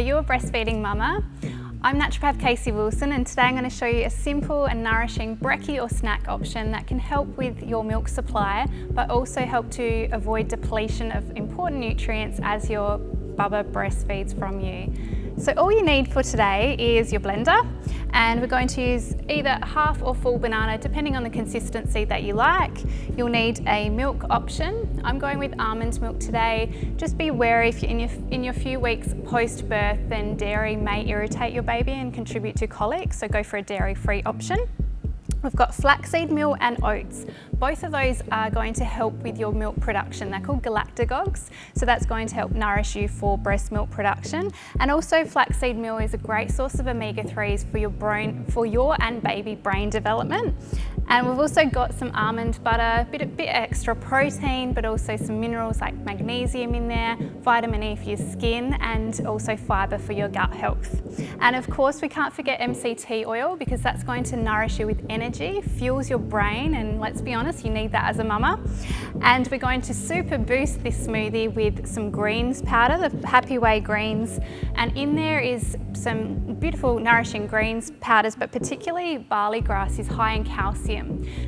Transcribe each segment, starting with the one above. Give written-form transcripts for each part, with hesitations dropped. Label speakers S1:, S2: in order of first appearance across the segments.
S1: you a breastfeeding mama? I'm naturopath Casey Wilson, and today I'm going to show you a simple and nourishing brekkie or snack option that can help with your milk supply, but also help to avoid depletion of important nutrients as your bubba breastfeeds from you. So all you need for today is your blender, and we're going to use either half or full banana depending on the consistency that you like. You'll need a milk option. I'm going with almond milk today. Just be wary if you're in your few weeks post-birth, then dairy may irritate your baby and contribute to colic, so go for a dairy-free option. We've got flaxseed meal and oats. Both of those are going to help with your milk production. They're called galactagogues, so that's going to help nourish you for breast milk production. And also flaxseed meal is a great source of omega-3s for your and baby brain development. And we've also got some almond butter, a bit extra protein, but also some minerals like magnesium in there, vitamin E for your skin, and also fibre for your gut health. And of course, we can't forget MCT oil, because that's going to nourish you with energy, fuels your brain, and let's be honest, you need that as a mama. And we're going to super boost this smoothie with some greens powder, the Happy Way greens. And in there is some beautiful nourishing greens powders, but particularly barley grass is high in calcium.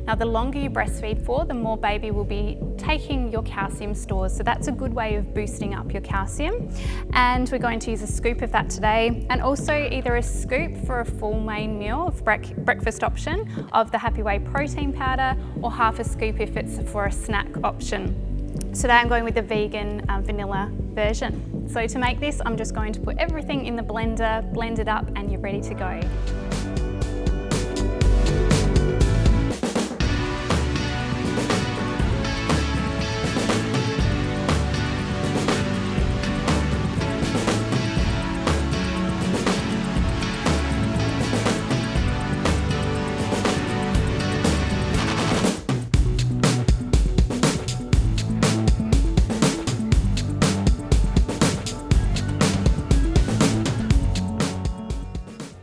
S1: Now, the longer you breastfeed for, the more baby will be taking your calcium stores. So that's a good way of boosting up your calcium. And we're going to use a scoop of that today, and also either a scoop for a full main meal of breakfast option of the Happy Way protein powder, or half a scoop if it's for a snack option. Today I'm going with the vegan vanilla version. So to make this, I'm just going to put everything in the blender, blend it up, and you're ready to go.